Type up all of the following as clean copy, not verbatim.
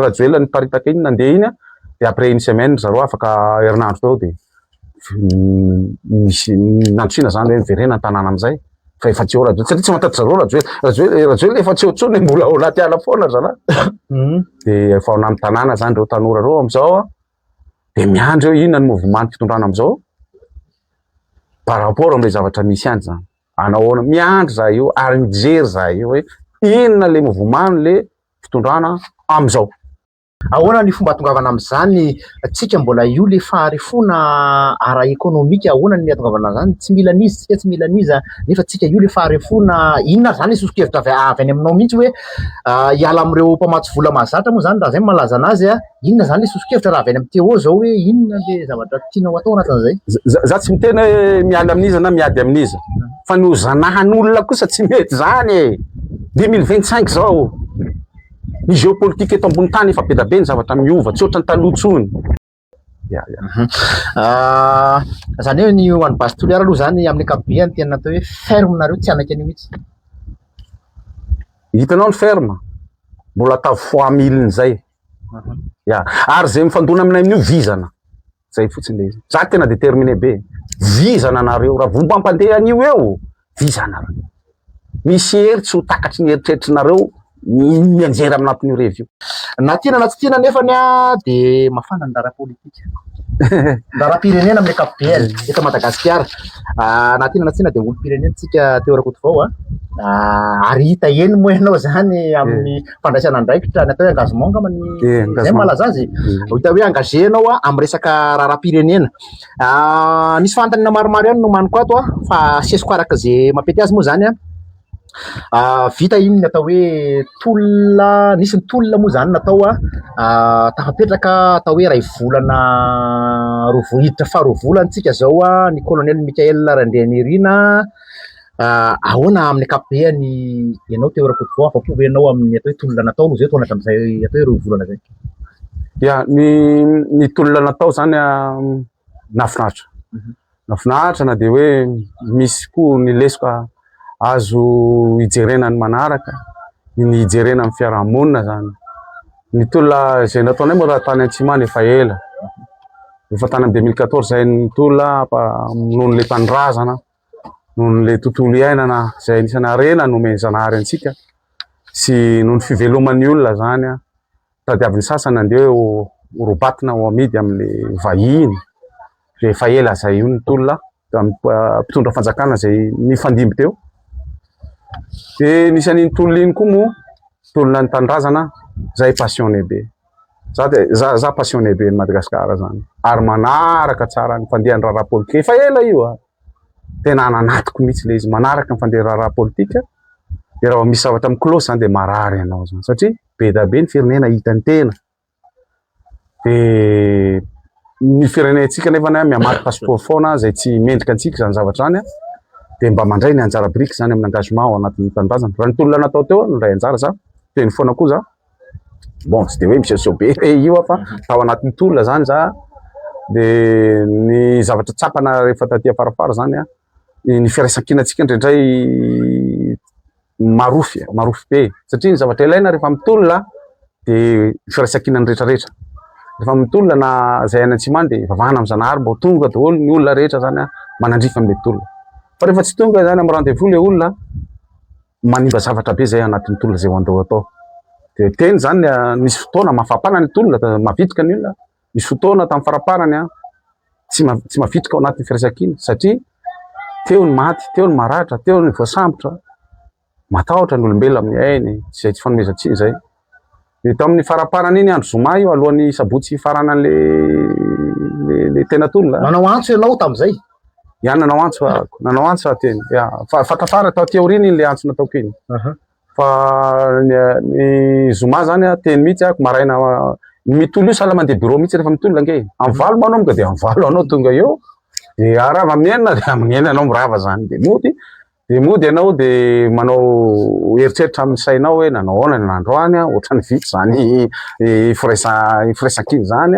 rajoela niparitaka iny nandeha iny de après une semaine zareo afaka herinandro teo de misy nandrosina zany hoe miverena an-tanàna amizay fa efa tsy eo rajoely satria tsy matatry zareo rajoely efa tsy eo tsony mbola ao anaty ala foana zana de efa ao anaty tanàna zany reo tanora reo amizao de miandry eo inona ny mouvement fitondrana amizao par rapport amle zavatra misy any zany anahoana miandry za io ary mijery za io hoe inona le mouvement le fitondrana amizao. Ahoana ny fomba atongavana am'zany atsika mbola io le faharefona ara-ekonomika, ahoana ny atongavana zany tsy mila nizy tsika tsy mila niza nefa tsika io le faharefona inona zany sosokevitra avy any aminao mihitsy hoe hiala am'ireo mpamatsy vola mahazatra moa zany raha zay malaza anazy inona zany le sosokevitra raha avy any am'teo ao zao hoe inona le zavatra tianao atao anatin'izay. Za tsy mitena hoe miala amin'iza na miady amin'iza fa ny hozanahan'olona kosa tsy mety zany 2025 zao ny géopolitique eto ambony tany efa be da be ny zavatra miova tsy ohatran'ny taloha tsony. Zany hoe ny ho an'ny base toliara aloha zany amin'ny ankapobeny tena natao hoe ferme nareo tsy anaky an'io mihitsy. Hitanao ny ferme mbola atao fois 1000 zay ary zay mifandona aminay amin'io vizana zay fotsiny le za tena déterminé be vizana nareo raha vomba ampandeha an'io eo vizana misy hery tsy ho takatry ny heritreritrinareo mianjera amin'atin'io revy io na tiana na tsy tiana nefany de mafana ny dara-politika dara-pirenena amin'ny ankapobeny eto Madagasikara na tiana na tsy tiana de olo-pirenena tsika teo Rakotovao ary hita eny moa ianao zany amin'ny fandraisana andraikitra natao hoe engagement ngamany zay malaza azy hita hoe engagé anao amin'ny resaka raharaham-pirenena. Nisy fantanina maromaro ihany no maniko ato fa asesiko araka zay mampety azy moa zany vita iny natao hoe tolona nisy ny tolona moa zany natao tafapetraka atao hoe ray volana rovohiditra faharoa tsika zao ny colonel Michael Randrianirina ahoana amin'ny ankapobeny ianao teo Rakotovao afa-po ianao amin'ny atao hoe tolona natao no zay tao anaty am'izay atao hoe roa volana zay. Ya ny tolona natao zany nafinahitra nafinahitra na de hoe misy koa ny lesoka azo hijerena ny manaraka ny hijerena amin'ny fiarahamonina zany ny tolona zay nataonay moa raha tany Antsimana efa ela efa tany amin'ny 2014 zay ny tolona nohon'ny le tanindrazana nohon'ny le tontolo iainana zay anisany harena nomeny Zanahary antsika sy nohon'ny fiveloman'ny olona zany tadiavin'ny sasany andeha horobatina ho amidy amin'le vahiny efa ela zay io ny tolona mpitondra fanjakana zay nifandimby teo de nisy an'iny tolona iny koa moa tolona ny tanindrazana zay passionné be za passionné be ny Madagasikara zany ary manaraka tsara ny fandehan'ny raharaha politika efa ela io tena nanatiko mihitsy le izy manaraka ny fandeha raharaha politika de raha misy zavatra miklosy zany de marary ianao zany satria be da be ny firenena hitany tena de ny firenentsika nefany miamaky passeport foana zay tsy mendrika antsika zany zavatra zany de mba mandray ny anjara biriky zany amin'ny engagement ao anatin'ny tanindrazana raha ny tolona natao teo nray anjara za teny foana koa za bon tsy de hoe miseso be io fa tao anatin'ny tolona zany za de ny zavatra tsapana rehefa taty afarafara zany ny firaisan-kinatsika indraindray marofy be satria ny zavatra ilaina rehefa mitolona de firaisan-kinany rehetrarehetra rehefa mitolona na zay any Antsimana de vavahana amin'ny Zanahary mbo tonga daholo ny olona rehetra zany manandrifa amin'le tolona fa rehefa tsy tonga zany amin'ny rendez-vous le olona manimba zavatra be zay anatin'ny tolona zay ho andao atao de teny zany misy fotoana mafapana ny tolona mavitrika ny olona misy fotoana tamin'ny faraparany tsy mavitrika ao anatin'ny firaisan-kina satria teo ny maty teo ny maratra teo ny voasambotra matahotra ny olombelona amin'ny ainy zay tsy fanomezantsiny zay de tamin'ny faraparany iny andro zoma io alohan'ny sabotsy farana le tena tolona nanao antso ianao tam'izay nanao antso teny fatafara tao ty aoriny iny le antso nataoko iny fa ny zoma zany teny mihitsy maraina mitolo io sala mandeha bureau mihitsy rehefa mitolona nge amin'ny valo manao mga de amin'ny valo anao tonga eo de arava amin'ny enina de amin'ny enina anao mirava zany de mody ianao de manao eritreritra amin'ny sainao hoe nanahoana ny androany ohatrany vitsy zany firaisan-kiny zany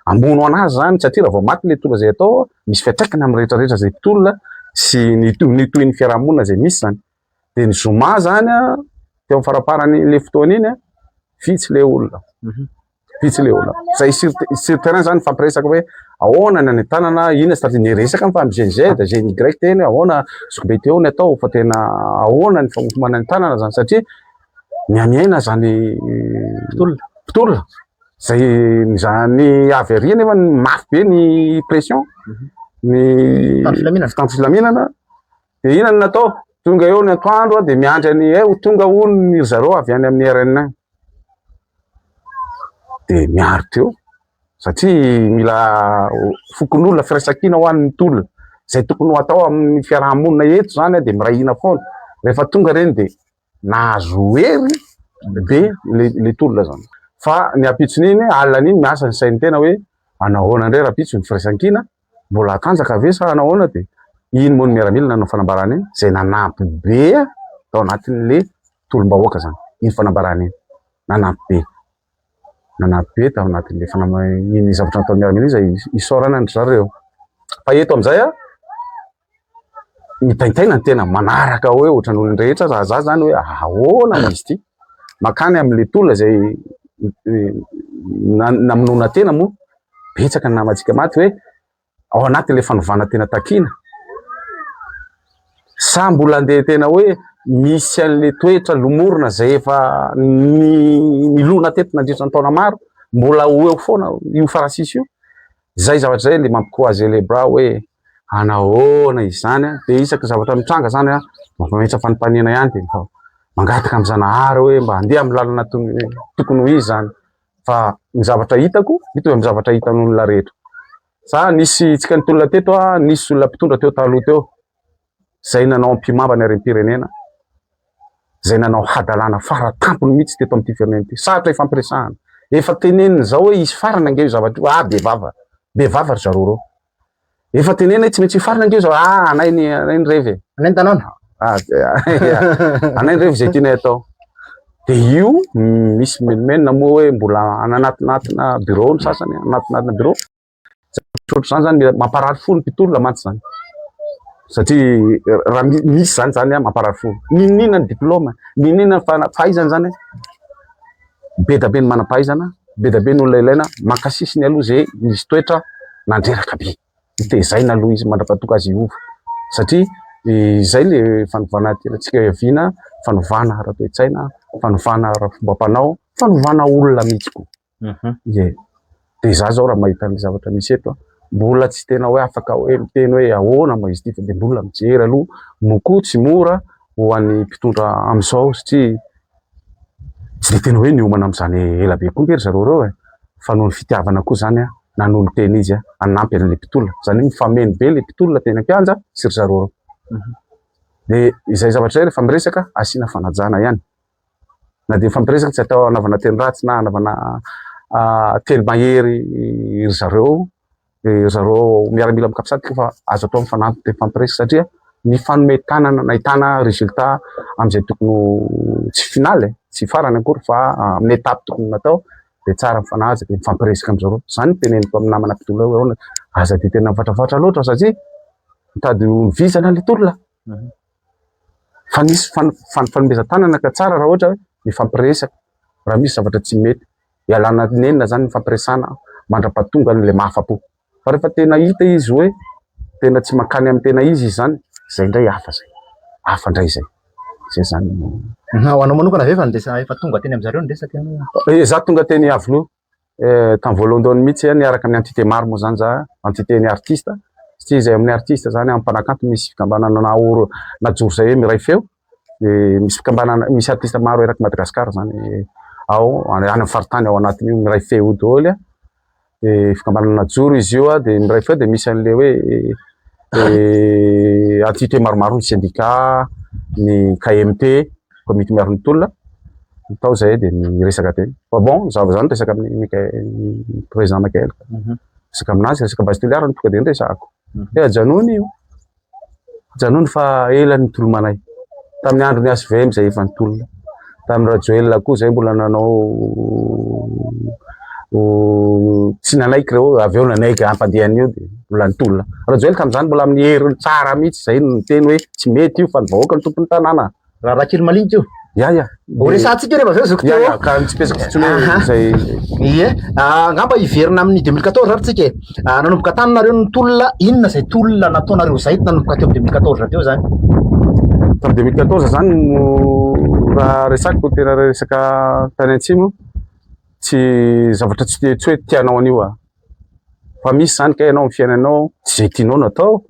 amono anazy zany satria raha vao maty le tolona zay atao misy fiatraikany amin'ny rehetrarehetra zay tolona sy nitohin'ny fiarahamonina zay misy zany de ny zoma zany teo amin'ny faraparany le fotoana iny vitsy le olona Vitsy le olona zay sur terrain zany fampiresaka hoe ahoana ny tanana ina sy ny resaka fa MGZ GNY teny ahoana sokobe teo ny atao fa tena ahoana ny famofomana ny tanana zany satria miamiaina zany pitolona zay zany avy arya nefa mafy be ny pression ny filaminana de ina ny natao tonga eo ny atoandro de miandry any tonga olo ny zareo avy any amin'ny RN de miaro teo satria mila fokon'olona firaisankina ho an'ny tolona zay tokony ho atao amin'ny fiarahamonina eto zany de mirahina foana rehefa tonga reny de nahazo hery be le tolona zany fa ny apitson'iny alina iny miasa ny sainy tena hoe anahoana ndray rapitso ny firaisankina mbola atanjaka ve sa anahoana de iny moa ny miaramila nanao fanambarana iny zay nanampy be tao anatin'le tolom-bahoaka zany iny fanambarana iny nanampy be tao anatin'le iny zavatra natao miaramila zay isorana ny zareo fa eto amizay mitaintaina ny tena manaraka hoe ohatran'ny olony rehetra za zany hoe ahoana misy ty makany amin'le tolona zay namonona tena moa betsaka ny namatsika maty hoe ao anatin'le fanovana tena takina sa mbola andeha tena hoe misy an'le toetra lomorona zay efa nilona teto nandritra ny taona maro mbola ho eo foana io farasisy io zay zavatra zay le mampikoazy le bra hoe anahoana izany de isaky zavatra mitranga zany mampametsa fanontaniana ihany de mangataka amy zanahary hoe mba andeha amy lalana tokony ho izy zany fa ny zavatra hitako mitovy amy zavatra hitan'olona rehetra sa nisy tsika ny tolona teto nisy olona mpitondra teo taloha teo zay nanao ampimamba ny arem-pirenena zay nanao hadalana faratampony mihitsy teto amty firenena ty sarotra ifampiresahana efa teneniny zao hoe isy farana angeo zavatra bevava ry zareo reo efa tenena tsy maintsy farana angeo zao anay ny revy anay ny tanàna anay ny revy zay tianay atao de io misy menomenona moa hoe mbola ananatinatina bureau ny sasany anatinatina bureau zany zany mamparary fo ny mpitolona mantsy zany satria raha misy zany mamparary fo ninina ny diplôme ninina fahaizana zany be da be ny manam-pahaizana be da be ny olona ilaina mankasisiny aloha zay misy toetra nandreraka be tezaina aloha izy mandrapatoka azy iova satria izay le fanovana tenatsika viana fanovana ara-toetsaina fanovana ara-fomba-panao fanovana olona mihitsy de za zao raha mahita ny zavatra misy eto mbola tsy tena hoe afaka hoe miteny hoe ahoana ma izy ty fa de mbola mijery aloha moko tsy mora ho an'ny mpitondra amizao satria tsy de tena hoe niomana am'zany ela be koa ngery zareo reo fa noho ny fitiavana koa zany nanolo teny izy anampy an'le mpitolona zany hoe mifameno be le mpitolona tena kianja sy ry zareo reo de izay zavatra zay rehefa miresaka asina fanajana ihany na de fampiresaka tsy atao anavana teny ratsy na anavana teny mahery ry zareo miaramila mikapisaty fa azo atao mifanampy teny fampiresaka satria ny fanome tanana nahitana résultat am'izay tokony tsy finaly tsy farany akory fa amin'ny étape tokony natao de tsara mifanaja de mifampiresaka am'zareo zany teneniko amin'ny namana mpitolona hoe aza de tena mivatrafatra loatra satria mitady vizana le tolona fa nisy fanomeza-tanana ka tsara raha ohatra hoe mifampiresaka raha misy zavatra tsy mety ialana nenina zany mifampiresana mandra-pahatonga n'le mahafapo fa rehefa tena hita izy hoe tena tsy makany amy tena izy zany zay ndray hafa ndray zay zany anao manokana ve efa tonga teny am'zareo nresaka za tonga teny avy tam voalohany mihitsy niaraka amin'ny entité maro moa zany za entité ny artiste satria zay amin'ny artiste zany amy mpanakanto misy fikambanana najoro zay hoe miray feo de misy fikambanana misy artiste maro eraky Madagasikara zany ao any amin'ny faritany ao anatin'io miray feo daholo de fikambanana najoro izy io de miray feo de misy an'le hoe entité maromaro ny syndicat ny KMT comité miaro ny tolona tao zay de miresaka teny fa bon zava zany resaka amin'ny président Mikael resaka aminazy resaka base toliara ny tonga de nresako janony io janony fa ela ny tolomanay tamin'ny andro ny ASVM zay efa nitolona tamin'ny Rajoel koa zay mbola nanao tsy nanaiky reo avy eo nanaiky ampandehan'io de mbola nitolona Rajoel tam'zany mbola amin'ny hery tsara mihitsy zay ny teny hoe tsy mety io fa ny vahoaka ny tompony tanàna raha kely malignitra io Ya. Resantsika rehefa avy eo zoko teo. Ka mitsipesaka fotsiny hoe zay. Ie, angamba hiverina amin'ny 2014 ary tsika e. Nanomboka tany nareo ny tolona, inona zay tolona nataonareo zay nanomboka teo amin'ny 2014 teo zany? Tamin'ny 2014 zany no raha resako tena resaka tany Antsimo, tsy zavatra tsy hoe tianao anio fa misy zany ka ianao amin'ny fiainanao tsy zay tianao no atao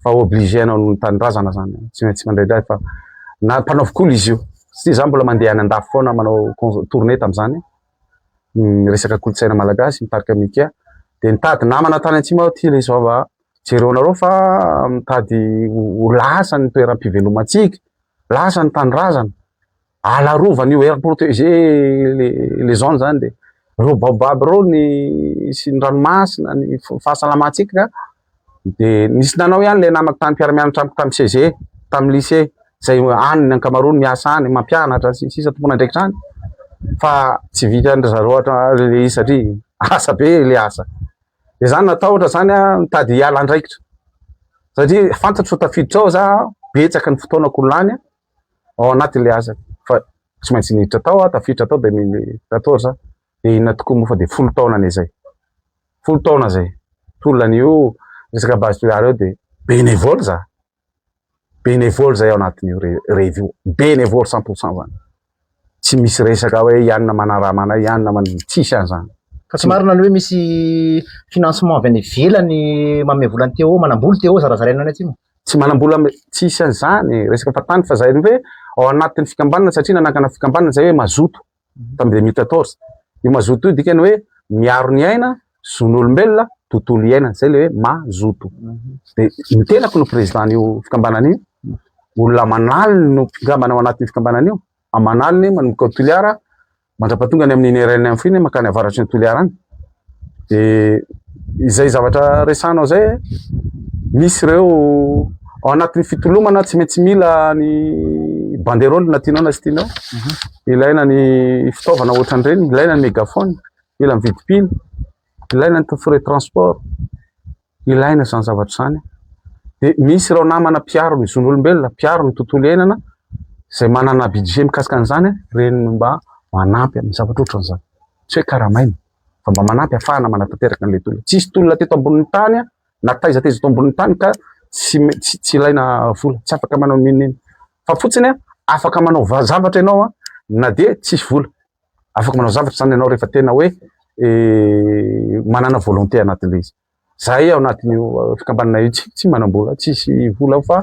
fa obligé anao ny tanindrazana zany, tsy maintsy mandraindray fa na mpanaovy izy io. Sy zany mbola mandeha any andafy foana manao tournée tam'zany resaka kolotsaina malagasy mitarika mika de nitady namana tany Antsimo aho ty le zava jereo nareo fa mitady ho lasa ny toeram-pivelomantsika, lasa ny tanindrazana, alarovana io air protégé les zones zany de reo baobab reo ny sy ny ranomasina ny fahasalamantsika de nisy nanao ihany le namako tany mpiara-mianatra amiko tamin'ny CG tamin'ny lycée zay any ny ankamarony miasa any mampianatra sisa tompona ndraiky zany fa tsy vita zareo ohatra le satria asa be le asa de zany natao ohatra zany mitady hiala andraikitra satria fantatro tafiditra ao za betsaka ny fotoanako lany ao anatin'le asa fa tsy maintsy niditra tao tafiditra tao 2014 de inona tokoa moa fa de 10 taona an'izay 10 taona zay tolonan'io resaka base tolare eo de bénévole zay ao anatin'io revue bénévole 100% zany tsy misy resaka hoe ianona manaraha ianona tsisy an'izany. Fa tsy marina ny hoe misy financement avy any ivelany manome volany teo manamboly teo zarazaraina any Antsimo? Tsy manambola tsisy an'izany resaka fatany fa zay hoe ao anatin'ny fikambanana satria nanakana fikambanana zay hoe mazoto tamin'ny 2014 io mazoto io dikany hoe miaro ny aina zon'olombelona tontolo iaina zay le hoe mazoto de ny tenako no président io fikambanana io olona manaly no mpingambana ao anatin'ny fikambanana io amanaliny manomboka Toliara mandrapatonga ny amin'ny RN amin'ny finy makany avaratry ny Toliara any de izay zavatra resanao zay misy reo ao anatin'ny fitolomana tsy maintsy mila ny banderole na tianao na tsy tianao ilaina ny fitaovana ohatran'ireny ilaina ny mégaphone mila mividy pile ilaina ny frais transport ilaina zany zavatra zany de misy reo namana mpiaro ny zon'olombelona mpiaro ny tontolo iainana zay manana budget mikasika an'izany reny mba manampy amin'ny zavatra ohatran'izany tsy hoe karamaina fa mba manampy ahafahana manatanteraka an'le tolona tsisy tolona teto ambonin'ny tany na taizataiza eto ambonin'ny tany ka tsy ilaina vola tsy afaka manao nininy fa fotsiny afaka manao zavatra ianao na de tsisy vola afaka manao zavatra zany ianao rehefa tena hoe manana volonté anatin'le izy zay ao anatin'io fikambanana io tsy manambola tsisy vola fa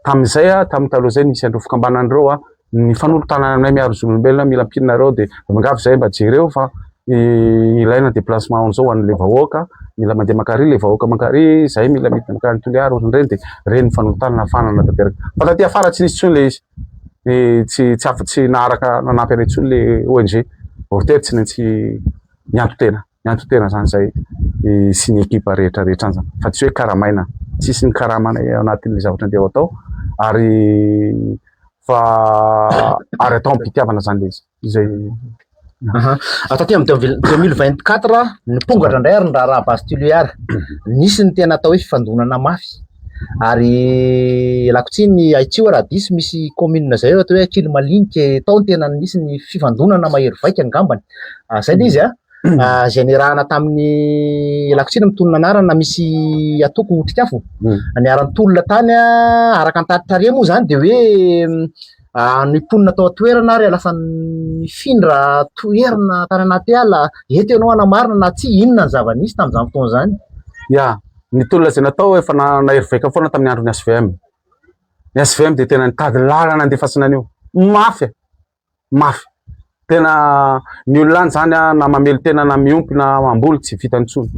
tam'izay tamin'ny taloha zay nisy andreo fikambanan'ireo ny fanolotanana aminay miaro zon'olombelona mila ampinareo de mangavy zay mba jereo fa ilaina déplacement zao an'le vahoaka mila mandeha makary le vahoaka makary zay mila midina makary Toliara ohatran'ireny de reny fanolotanana afanana tanteraka fa taty afara tsy nisy tsony le izy tsy naharaka nanampy anay tsony le ONG voatery tsy maintsy mianto tena zany zay sy ny ekipa rehetra zany fa tsy hoe karamaina tsisy ny karamana anatin'le zavatra andeha atao ary atao ampitiavana zany le izy zay. Taty amin'ny 2024 nipongatra indray ary ny raha base Toliara nisy ny tena atao hoe fifandonana mafy ary lakotsiny Aitsio raha diso misy commune zay atao hoe Kilmalinky tao ny tena nisy ny fifandonana mahery vaika angambany zay le izy générana tamin'ny lakotsiny mitonona anarana misy atoko otrikafo niarany tolona tany araka antatitra moa zany de hoe niponina tao toerana ary alasan'ny findra toerana tany anaty ala eto ianao anamarina na tsy inona ny zava-nisy tamin'izany fotoana zany ya ny tolona zay natao efa nahery vaika foana tamin'ny andro ny SVM de tena nitady lalana andefasana an'io mafy tena ny olona zany na mamely tena na miompy na mamboly tsy vita ntsony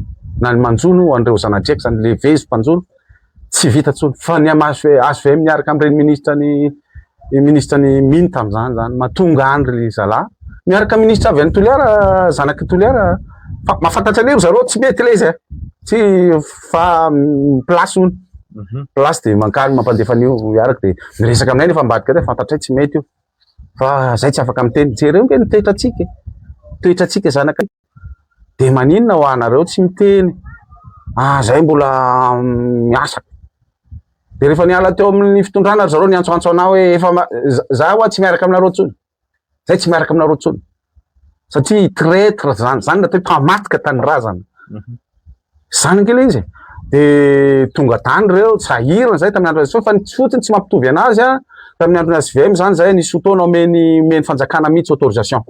na ny manjono andreo zanadreky zany le vezo mpanjono tsy vita ntsony fa ny SVM niaraka amin'ireny ministra ny miny tam'izany zany mahatonga andry zalahy miaraka ministra avy any Toliara zanaky Toliara fa mahafantatra an'io zareo tsy mety le izy tsy fa place ony place de mankany mampandefa an'io miaraka de miresaka aminay nefa ambadika de fantatray tsy mety io fa zay tsy afaka miteny jereo nge ny toetratsika zanaka de maninona ho anareo tsy miteny zay mbola miasa De rehefa niala teo amin'ny fitondrana zareo niantsoantso anao hoe efa zaho tsy miaraka aminareo tsony. Zay tsy miaraka aminareo tsony. Satria traître zany natao mpamatika tany razana. Zany kely izy. De tonga tany reo sahirana zay tamin'ny andro azy fa fotsiny tsy mampitovy anazy tamin'ny andro azy VM zany zay nisy fotoana omeny fanjakana mihitsy autorisation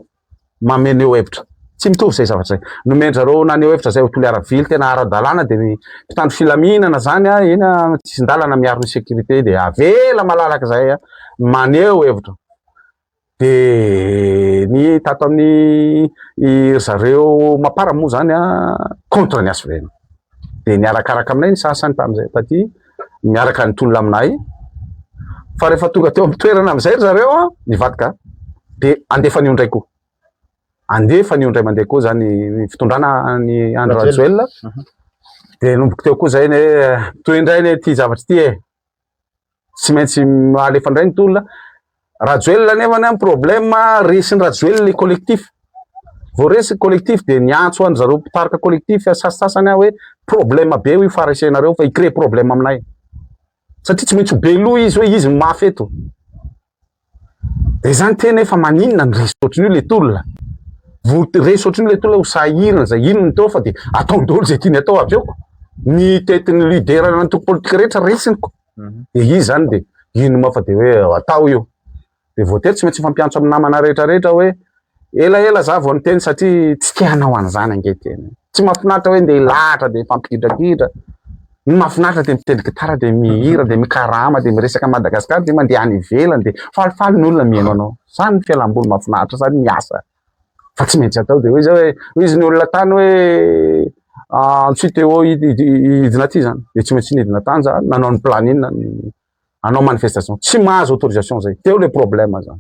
mameno eo hevitra. Tsy mitovy zay zavatra zay. Nomeny zareo naneo hevitra zay ho toliara vily tena ara-dalàna de ny mpitandro filaminana zany eny tsisy ndalana miaro ny sécurité de avela malalaka zay maneo hevitra. De ny tato amin'ny zareo mapara moa zany contre ny ASVM. De niarakaraka aminay ny sasany tamin'izay taty miaraka nitolona aminay. Fa rehefa tonga teo amin'ny toerana am'izay zareo nivadika de andefa anio ndray koa. Andefa anio ndray mandeha koa zany ny fitondrana ny Andro Rajoelina. De nomboko teo koa zay toy indray ty zavatra ty tsy maintsy alefa indray ny tolona. Rajoelina nefa ny problème resiny Rajoelina le collectif. Vao resy collectif de niantso an zareo mpitarika collectif sasasany hoe problème be io faraisianareo fa icrée problème aminay. Satria tsy maintsy be loha izy hoe izy mafy eto. De zany tena efa maninona ny resy ohatrin'io le tolona. Resy ohatrin'io le tolona ho sahirana zay inona teo fa de ataondolo zay tiany atao avy eo. Ny tetin'ny lidera n'antoko politika rehetra resiny ko. De izy zany de ino ma fa de hoe atao io. De voatery tsy maintsy fampiantso amin'ny namana rehetrarehetra hoe ela za vao niteny satria tsy tianao an'izany angeteny. Tsy mahafinaritra hoe ndeha lahatra de fampikidrakidra. Ny mahafinaritra de mitendry gitara de mihira de mikarama de miresaka Madagasikara de mandeha any ivelany de falifaly ny olona mihaino anao. Zany fialamboly mahafinaritra zany miasa. Fa tsy maintsy atao de hoe zao hoe izy ny olona tany hoe tsy teo hidina ty zany. De tsy maintsy nidina tany za nanao ny plan inona anao manifestation. Tsy mahazo autorisation zay. Teo le problème zany.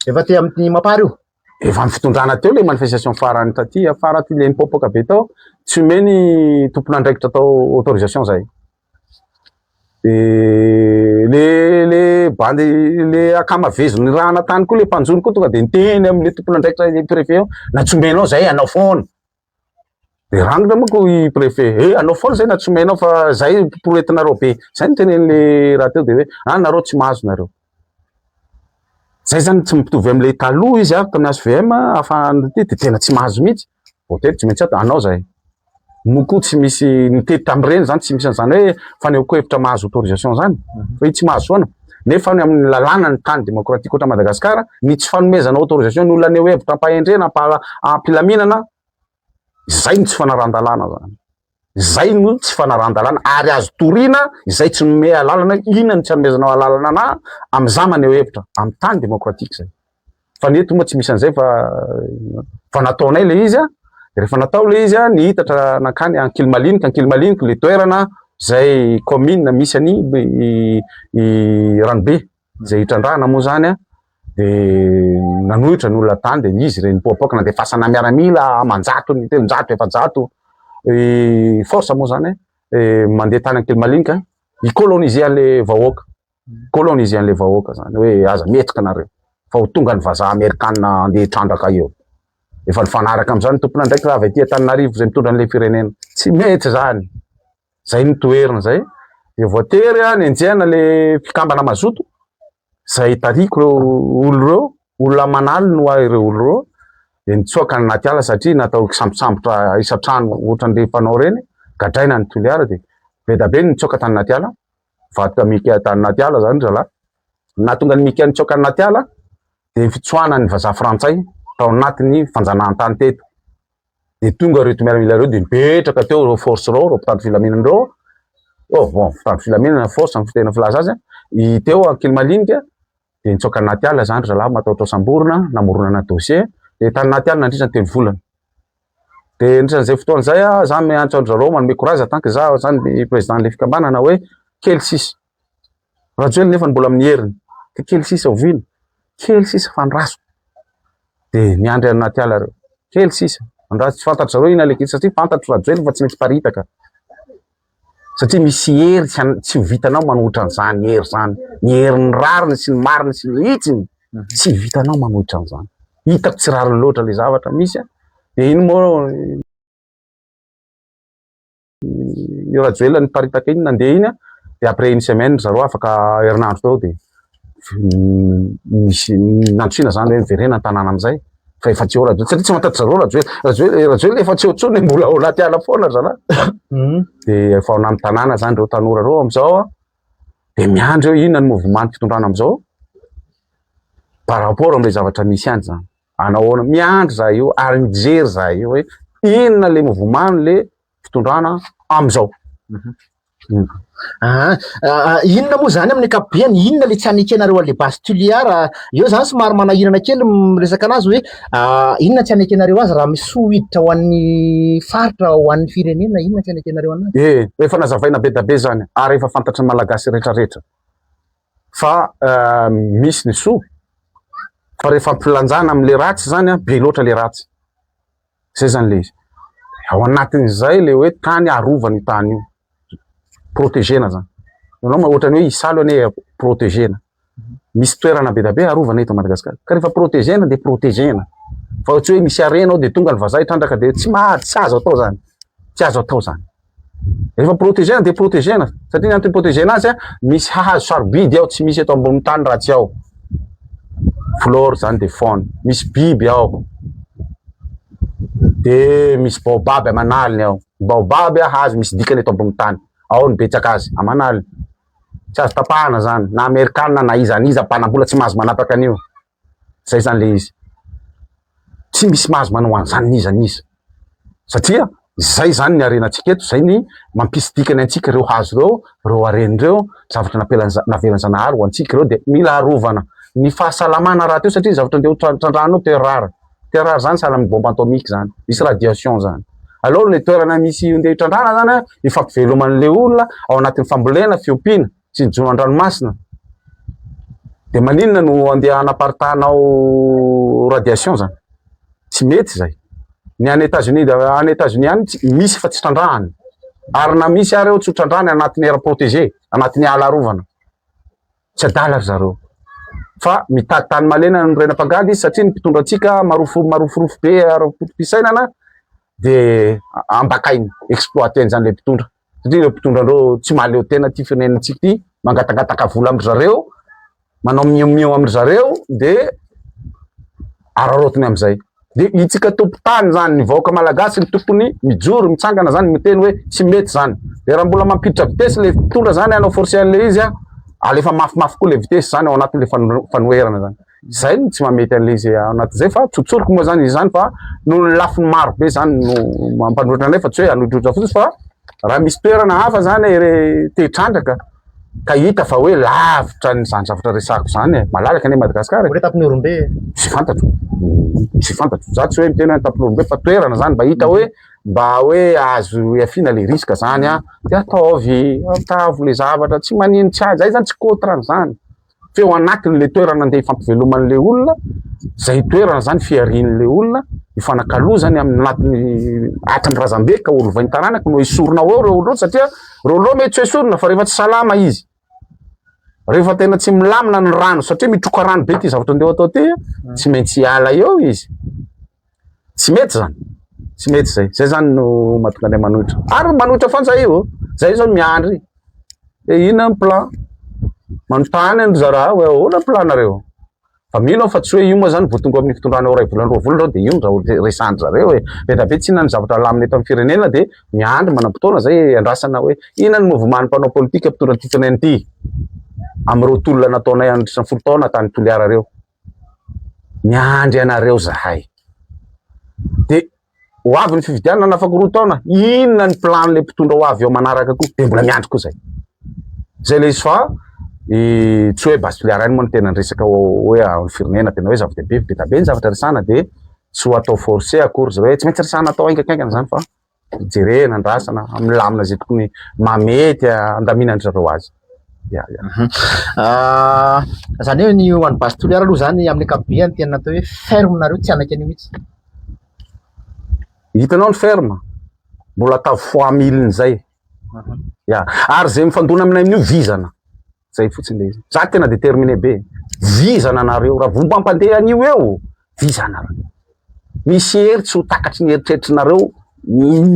Efa te amin'ny mapary io? Efa amin'ny fitondrana teo le manifestation farany taty afara ty le nipopoka be tao tsy omeny tompon'andraikitra tao autorisation zay. Le bandy le akamavezony rana tany koa le mpanjony koa tonga de niteny am'le tompon'andraikitra le préfet na tsy omenao zay anao foana. De rangitra moa i préfet anao foana zay na tsy omenao fa zay poroetinareo be. Zay nitenen'le raha teo de hoe nareo tsy mahazo nareo. Zay zany tsy mitovy am'le taloha izy tamin'ny ASVM afahany ty de tena tsy mahazo mihitsy. Voatery tsy maintsy anao zay. Moko tsy misy nitety tam'ireny zany tsy misy an'izany hoe fanehoako hevitra mahazo autorisation zany. Fa i tsy mahazo foana. Nefa ny amin'ny lalàna ny tany demokratika otra Madagasikara ny tsy fanomezana autorisation ny olona aneo hevitra ampahendrena ampilaminana zay ny tsy fanaran-dalàna zany. Zay no tsy fanaran-dalàna ary azo toriana izay tsy nome alalana inona ny tsy hanomezanao alalana na am'za maneho hevitra amin'ny tany demokratika zay. Fa ny eto moa tsy misy an'izay fa nataonay le izy de rehefa natao le izy nihitatra nakany Ankilimaliniky le toerana zay commune misy any Ranobe zay hitrandrahana moa zany de nanohitra ny olona tany de izy re nipoapoaka nandefasana miaramila amanjato ny telonjato efajato force moa zany mandeha tany Ankilimaliniky icoloniser an'le vahoaka. Coloniser an'le vahoaka zany hoe aza metrika nareo fa ho tonga ny vazaha amerikanina andeha hitrandraka eo. Efa nifanaraka am'izany tompon'andraikitra raha avy aty Antananarivo zay mitondra an'le firenena. Tsy mety zany. Zay ny toerana zay. De voatery nenjehana le fikambana mazoto zay tariko reo olo reo, olona manaly no ireo olo reo de nitsoaka anaty ala satria natao sambosambotra isatrano ohatran'le mpanao reny gadraina ny toliara de be da be nitsoaka tany anaty ala vadika mika tany anaty ala zany zalahy. Na tonga ny mika nitsoaka anaty ala de fitsoana ny vazaha frantsay tao anatin'ny fanjanahantany teto. De tonga reto miaramila reo de mipetraka teo reo force reo mpitandro filaminana reo. Mpitandro filaminana force amin'ny fitena filaza azy teo Ankilimaliniky de nitsoaka anaty ala zany zalahy matahotra samborona namoronana dossier de tany anaty ala nandritra ny telo volana. De nandritran'izay fotoana zay za miantso andro zareo manome courage tant que za zany président fikambanana hoe kely sisa. Rajoelina nefa mbola amin'ny heriny. Kely sisa ovina. Kely sisa fandraso. De niandry anaty ala reo. Kely sisa. Andraso tsy fantatry zareo ina lekisa satria fantatry Rajoelina fa tsy mety paritaka. Satria misy hery tsy vitanao manohitra an'izany hery zany. Ny herin'ny rariny sy ny mariny sy ny hitsiny tsy vitanao manohitra an'izany. Hitako tsy rariny loatra le zavatra misy de ino moa Rajoelina niparitaka iny nandeha iny de après une semaine zareo afaka herinandro teo de misy nantsina zany hoe miverena an-tanàna amizay fa efa tsy ora satria tsy matatra zareo rajoely efa tsy otsony mbola ao anaty ala foana zana de efa ao amy tanàna zany reo tanora reo amizao de miandry eo inona ny mouvement fitondrana amizao par rapport amle zavatra misy any zany anahoana miandry za io ary mijery za io hoe inona le mouvement le fitondrana amizao inona moa zany amin'ny ankapobeny inona le tsy anekenareo ale Bastuliara eo zany somary manahirana kely miresaka anazy hoe inona tsy anekenareo azy raha miso hiditra ho an'ny faritra ho an'ny firenena inona tsy anekenareo anazy efa nazavaina be da be zany ary efa fantatry malagasy rehetrarehetra fa misy ny soa fa rehefa ampilanjana amle ratsy zany be loatra le ratsy zay zany le izy ao anatin'izay le hoe tany arovany tany io protégena zany anao ohatrany hoe isalo ane protégena misy toerana be da be arovana eto Madagasikara ka rehefa protégena de protégena fa tsy hoe misy arena ao de tonga ny vazaha hitrandraka de tsy azo atao zany tsy azo atao zany rehefa protégena de protégena satria antony protégena azy misy hahazo sarobidy ao tsy misy eto ambony tany ratsy ao flore zany de faune misy biby ao de misy baobaby amanaliny ao baobaby hazo misy dikany eto ambony tany ao ny betsaka azy amanaliny tsy azo tapahana zany na amerikanina na izaniza mpanambola tsy mahazo manapaka an'io zay zany le izy tsy misy mahazo manao an'izany nizaniza satria zay zany ny arenatsika eto zay ny mampisy dikany antsika reo hazo reo arenireo zavatra navelanjanahary ho antsika reo de mila arovana ny fahasalamana raha teo satria zavatra ndeo trandrano terrare zany sahala amin'ny bombe atomique zany misy radiation zany alors le toerana misy ndeha hitrandrana zany ifampiveloman'le olona ao anatin'ny fambolena fiompiana sy ny jono an-dranomasina de maninona no andeha anaparitahanao radiation zany tsy mety zay ny any États-Unis any misy fa tsy trandrahany ary na misy ary eo tsy trandrahany anatin'ny air protégé anatin'ny ala arovana tsy adala ry zareo fa mitady tany malena ny renam-pangady satria ny mpitondra antsika maroforofo be ara-pisainana de ambakainy exploité zany le mpitondra satria le mpitondra andreo tsy mahaleo tena ty firenenantsika ty mangatangataka vola amry zareo manao miomio amry zareo de ararotiny amizay de itsika tompo-tany zany ny vahoaka malagasy ny tompony mijoro mitsangana zany miteny hoe tsy mety zany de raha mbola mampiditra vitesy le mpitondra zany anao forcé an'le izy alefa mafimafy koa le vitesy zany ao anatin'le fanoherana zany zay ny tsy mamety an'le izy ao anatin'izay fa tsotsoriko moa zany izy zany fa no lafiny maro be zany no mampanohitra anay fa tsy hoe anodrotra fotsy fa raha misy toerana hafa zany te-trandraka ka hita fa hoe lavitra zany zavatra resako zany malalaka ane Madagasikara hoe tapon'orombe tsy fantatro za tsy hoe miteny hoe tapon'orombe fa toerana zany mba hita hoe mba hoe azo iafina le riska zany de ataovy atavo le zavatra tsy manino tsy azy zay zany tsy kotrany zany feo anatin'le toerana andeha ifampiveloman'le olona zay toerana zany fiarin'le olona ifanakalozany amin'ny anatin'ny atran'ny razambe ka olo vainy taranaka no isorona eo reo olo satria reo mety tsy esorona fa rehefa tsy salama izy rehefa tena tsy milamina ny rano satria mitroka rano be ty zavatra ndeo atao ty tsy maintsy ala eo izy tsy mety zany tsy mety zay zany no mahatonga anay manohitra ary manohitra fantsay io zay zao miandry inona ny plan manontany andry zaraha hoe ahoana planareo fa mino fa tsy hoe io moa zany voatonga amin'ny fitondranao ray volana roa volana de io no resandry zareo hoe be tsy inona ny zavatra lamina eto amin'ny firenena de miandry manam-potoana zay andrasana hoe inona ny mouvement mpanao politika mpitondra ty firenena ty amreo tolona nataonay andrisan'ny folo taona tany Toliara reo miandry anareo zahay de ho avy ny fividianana nafako roa taona inona ny plan le mpitondra ho avy eo manaraka koa de mbola miandry koa zay le izy fa tsy hoe Bastuliara any moa ny tena resaka hoe ny firenena tena hoe zava-dehibe be da be ny zavatra resana de tsy ho atao forcé akory zay hoe tsy maintsy resana atao aingakaingana zany fa jerena andrasana amin'ny lamina zay tokony mamety andaminany zareo azy zany hoe ny hoan'ny Bastuliara aloha zany amin'ny ankapobeny tena natao hoe ferme nareo tsy anaky any mihitsy hitanao ny ferme mbola atao fois mille zay ary zay mifandona aminay amin'io vizana zay fotsiny le izy za tena déterminé be vizana anareo raha vomba ampandeha an'io eo vizana misy heritsy ho takatry ny heritreritrinareo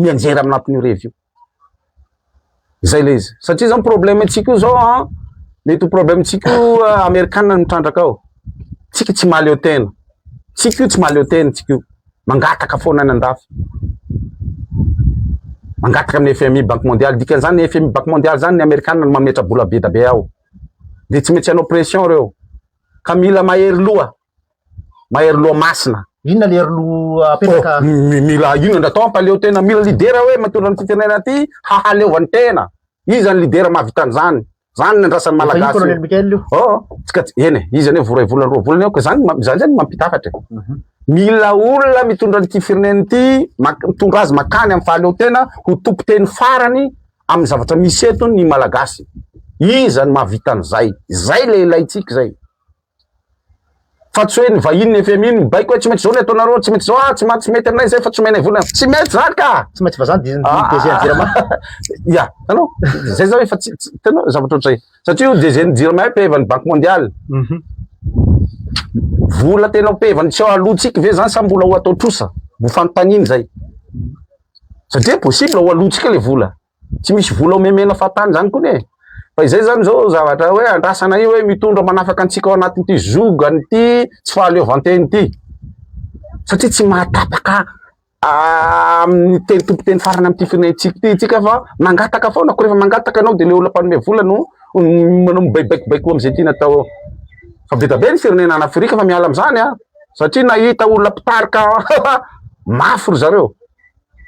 mianjera aminatin'io revo io zay le izy satria zany problème antsika io zao mety ho problème antsika io amerikanina mitrandraka ao tsika tsy mahaleo tena tsika io tsy mahaleo tena tsika io mangataka foana ny andafy mangataka amin'ny FMI banque mondiale dikan'izany ny FMI banque mondiale zany ny amerikanina mametra bola be da be ao de tsy mety hanao pression reo ka mila mahery loha masina. Inona le hery-loha apetraka mila ino ndatao ampaleo tena mila lidera hoe matondra ny firenena ty hahaleovany tena izy zany lidera mahavita an'izany zany ny andrasan'ny malagasy Colonel Michael tsika ene izy ane voray volany roa volany eo ka zany mampitafatra mila olona mitondra nyty firenena ty mitondra azy makany amin'ny fahaleo tena ho tompo teny farany amin'ny zavatra misy eto ny malagasy izy zany mahavita an'izay zay le ilaitsika zay fa tsy hoe ny vahiny ny FMI ny baiko hoe tsy mety zao ny ataonareo tsy mety zao tsy mety aminay zay fa tsy omenay volana tsy mety zany ka tsy maintsy vazany deuxième virement ya tanao zay zao efa tanao zavatra ohatr'izay satria io deuxième virement pevany banque mondiale vola tena pevany tsy alotsika ve zany sa mbola ho atao trosa ho fanontaniany zay satria possible ho alotsika le vola tsy misy vola omemena fahatany zany koa ne fa izay zany zao zavatra hoe andrasana io hoe mitondra manafaka antsika ao anatin'ity zogany ty tsy fahaleovanteny ty satria tsy mahatapaka amin'ny teny tompo teny farany am'ty firenentsika ty tsika fa mangataka foana ko rehefa mangataka anao de le olona mpanome vola no manao mibaibaikobaiko am'izay ty natao fa be da be ny firenena an'Afrika fa miala am'izany satria nahita olona mpitarika mafy ry zareo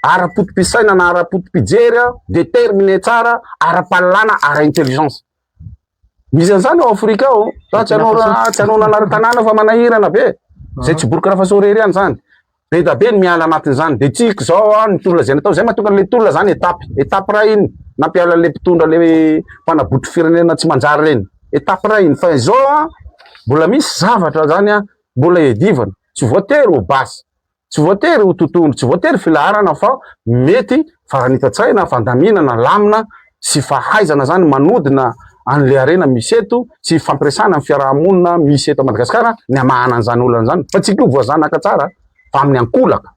ara-potom-pisaina na ara-potom-pijery déterminé tsara ara-pahalala ara-intelligence misy an'izany ao Afrika ao tsy anao nanara-tanàna fa manahirana be zay tsy Burkina Faso rery any zany be da be ny miala anatin'izany de tsika zao ny tolona zay natao zay mahatonga le tolona zany étape ray iny nampiala le mpitondra le mpanabotry firenena tsy manjary reny étape ray iny fa izao mbola misy zavatra zany mbola edivana tsy voatery ho basy tsy voatery ho totondo tsy voatery filaharana fa mety faranita-tsaina fandaminana lamina sy fahaizana zany manodina an'le arena misy eto sy fampiresana amin'ny fiarahamonina misy eto Madagasikara ny amahana an'izany olana zany fa tsika io voazanaka tsara fa amin'ny ankolaka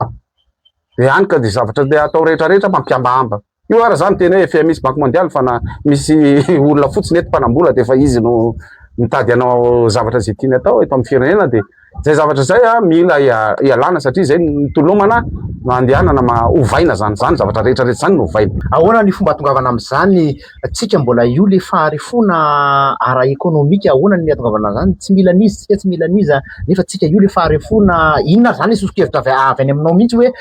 de any ka de zavatra de atao rehetrarehetra mampiambahamba io ara zany teny hoe FMI sy banque mondiale fa na misy olona fotsiny eto mpanambola de fa izy no mitady anao zavatra zay tiany atao eto amin'ny firenena de zay zavatra zay mila ialana satria zay nitolomana andehanana ovaina zany zavatra rehetrarehetra zany no ovaina. Ahoana ny fomba atongavana am'izany tsika mbola io le faharefona ara-ekonomika ahoana ny atongavana zany tsy mila nizy tsika tsy mila niza nefa tsika io le faharefona inona zany sosokevitra avy any aminao mihitsy hoe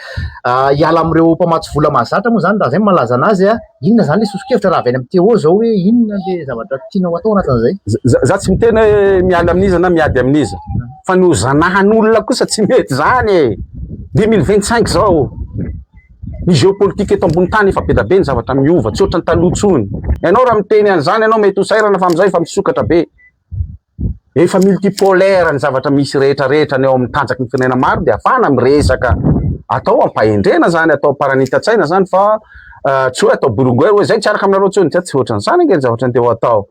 hiala am'ireo mpamatsy vola mahazatra moa zany raha zay malaza anazy inona zany le sosokevitra raha avy any am'ty ao zao hoe inona le zavatra tianao atao anatin'izay za tsy miteny hoe miala amin'iza na miady amin'iza fa ny ozanahan'olona kosa tsy mety zany 2025 zao ny géopolitique eto ambony tany efa be da be ny zavatra miova tsy ohatran'ny taloha tsony ianao raha miteny an'izany ianao mety ho sairana fa am'izay fa misokatra be efa multipolaire ny zavatra misy rehetrarehetra ny ao amin'ny tanjaky ny firenena maro de afahana miresaka atao ampahendrena zany atao paranita-tsaina zany fa tsy hoe atao borongoer hoe zay tsy araka aminareo tsony tsy ohatran'izany nge ny zavatra andeha ho atao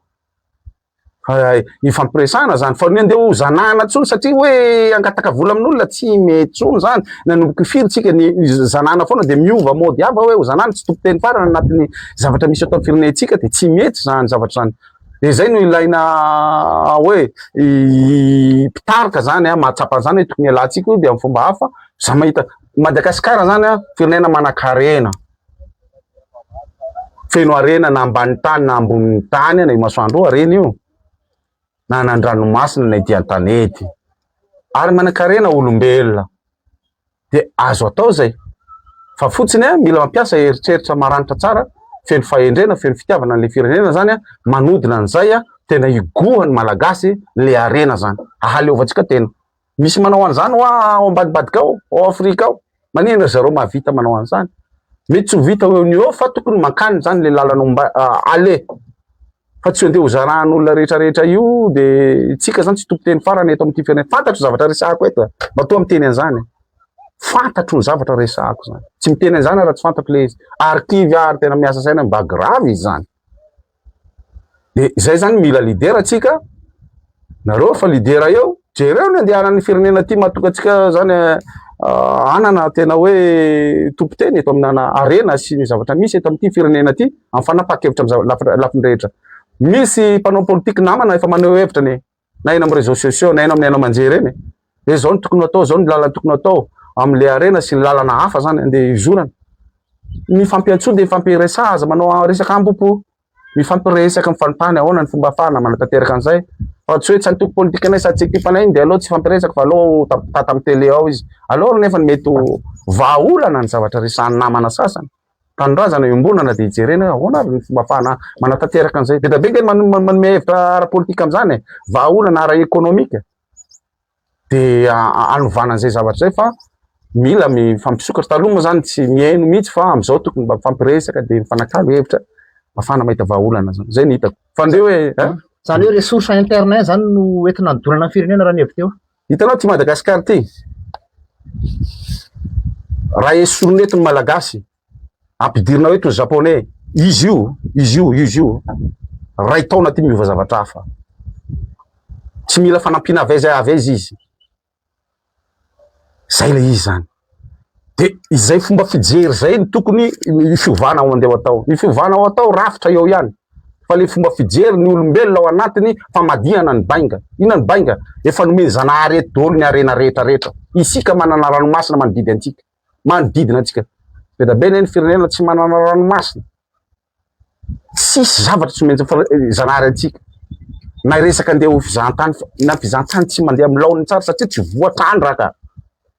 ifampiresana zany fa ny andeha ho zanahana tsony satria hoe angataka vola amin'olona tsy mety tsony zany nanomboky firy tsika ny zanahana foana de miova mody ava hoe ho zanahana tsy tompo teny farana anatin'ny zavatra misy atao firenentsika de tsy mety zany zavatra zany de zay no ilaina hoe mpitarika zany mahatsapa zany hoe tokony alantsika io de amin'ny fomba hafa za mahita Madagasikara zany firenena manan-karena feno arena na ambany tany na ambony tany na imasoandro arena io na nandranomasina na idian-tanety ary manan-karena olombelona de azo atao zay fa fotsiny mila mampiasa eritreritra maranitra tsara feno fahendrena feno fitiavana an'le firenena zany manodina an'izay tena igohany malagasy le arena zany ahaleovantsika tena misy manao an'izany ao ambadibadika ao Afrika ao manina zareo mahavita manao an'izany mety tsy ho vita eo ny eo fa tokony mankany zany le lalana ale fa tsy andeha ho zarahan'olona rehetrarehetra io de tsika zany tsy tompo teny farany eto amin'ity firenena fantatro zavatra resahako eto mba toa miteny an'izany fantatro ny zavatra resahako zany tsy miteny an'izany raha tsy fantatro le izy arkivy ary tena miasa saina mba gravy izy zany de zay zany mila lidera tsika nareo fa lidera eo jereo ny andehanan'ny firenena ty mahatonga atsika zany anana tena hoe tompoteny eto aminana arena sy ny zavatra misy eto amin'ity firenena ty amin'ny fanapaha-kevitra amin'ny lafiny rehetra. Misy mpanao politika namana efa maneho hevitra ne na eny amin'ny réseaux sociaux na eny amin'ny haino aman-jery eny hoe zao ny tokony atao, zao ny lalana tokony atao amin'le arena sy ny lalana hafa zany andeha hizorana. Mifampiantso de mifampiresaka aza manao resaka ambopo, mifampiresaka mifantany ahoana ny fomba ahafahana manatanteraka an'izay. Fa tsy hoe tsy antoko politika anay sady tsy ekipanay de aleo tsy fampiresaka fa aleo tata amin'ny télé ao izy. Aleo nefa mety vahaolana ny zavatra resahan'ny namana sasany. Tanindrazana iombonana de hijerena ahoana ny fomba ahafahana manatanteraka an'izay. Be dabe manome hevitra ara-politika amin'izany vahaolana ara-ekônomika. De anovana an'izay zavatra zay fa mila mifampisokatra. Taloha moa zany tsy mihaino mihitsy fa am'izao tokony mba mifampiresaka de mifanakalo hevitra ahafahana mahita vahaolana zany. Zay ny hitako. Fa ndreo hoe zany hoe ressource interne zany no entina nodorana ny firenena raha ny hevitra teo. Hitanao ty Madagasikara ty raha esoronetiny malagasy ampidirina hoe toy japonais izy io ray taona ty miova zavatra hafa, tsy mila fanampiana aveza izy. Zay le izy zany. De izay fomba fijery zay ny tokony ny fiovana ao andeha atao. Ny fiovana ao atao rafitra eo ihany. Fa le fomba fijery ny olombelona ao anatiny famadiana ny bainga. Ina ny bainga? Efa nome zanahary eto daholo ny arena rehetra. Isika manana ranomasina manodidy antsika. Manodidina antsika. Be da be ny firenena tsy manana ranomasina. Sisy zavatra tsy maintsy zanahary antsika. Na resaka andeha ho fizahantany, na fizahantany tsy mandeha amin'ny laony tsara satria tsy voatrandraka.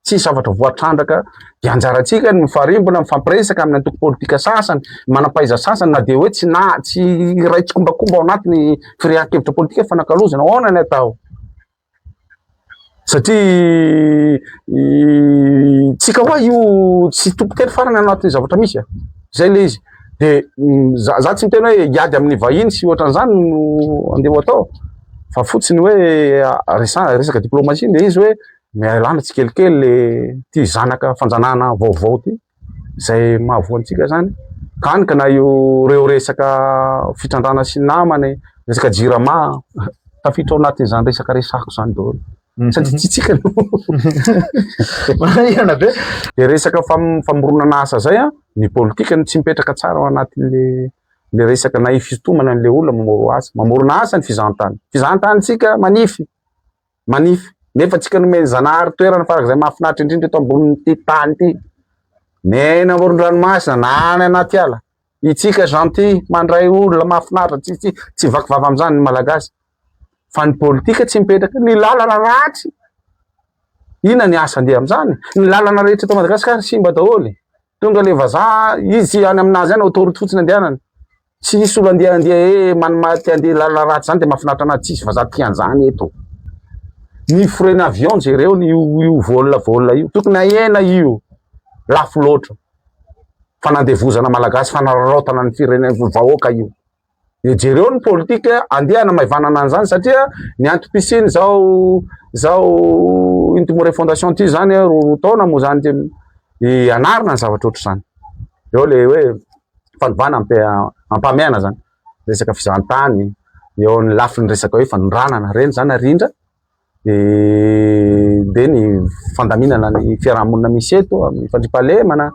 Tsy zavatra voatrandraka. De anjarantsika ny mifarimbona mifampiresaka amin'ny antoko politika sasany, manapaiza sasany na de hoe tsy raitsy kombakomba ao anatiny firahan-kevitra politika fanakalozana ahoana ny atao. Satria tsika hoa io tsy tompoteny farany anatin'ny zavatra misy. Zay le izy. De za tsy miteny hoe hiady amin'ny vahiny sy ohatran'izany no andeha atao. Fa fotsiny hoe resaka diplomatie le izy hoe mialana tsikelikely le ty zanaka fanjanahana vaovao ty. Zay mahavoantsika zany. Kanika na reo resaka fitrandrana sy namany, resaka jirama, tafiditra ao anatin'izany resaka resako zany daholo. Satria tsitsika no. De resaka famoronana asa zay ny politika no tsy mipetraka tsara ao anatin'le resaka na fitomana an'le olona mamoro asa. Mamorona asa ny fizahantany. Fizahantanytsika manify. Nefa tsika nome zanahary toerana farak'izay mahafinaritra indrindra eto ambonin'ity tany ity. Neny amoron-dranomasina na ny anaty ala. Itsika gentil mandray olona mahafinaritra tsy vakivava amin'izany ny malagasy. Fa ny politika tsy mipetraka, ny lalana ratsy. Ina ny asa andeha amin'izany? Ny lalana rehetra eto Madagasikara simba daholo. Tonga le vazaha izy any aminazy any autorité fotsiny andehanany. Tsy misy olo andeha manimaty andeha lalana ratsy zany de mahafinaritra anazy tsisy vazaha tian'izany eto. Ny frein avion jereo io vol io. Tokony ahena io. Lafo loatra. Fanandevozana malagasy, fanararaotana ny firenena vahoaka io. Jereo ny politika andehana maivanana an'izany satria ny antom-pisiny zao Intimoré Fondation ty zany roa taona moa zany anarina ny zavatra ohatr' zany. Eo le hoe fanovana ampahamiana zany. Resaka fizahantany, eo ny lafiny resaka hoe fanondranana reny zany arindra. De ny fandaminana ny fiarahamonina misy eto, amin'ny fandriampahalemana,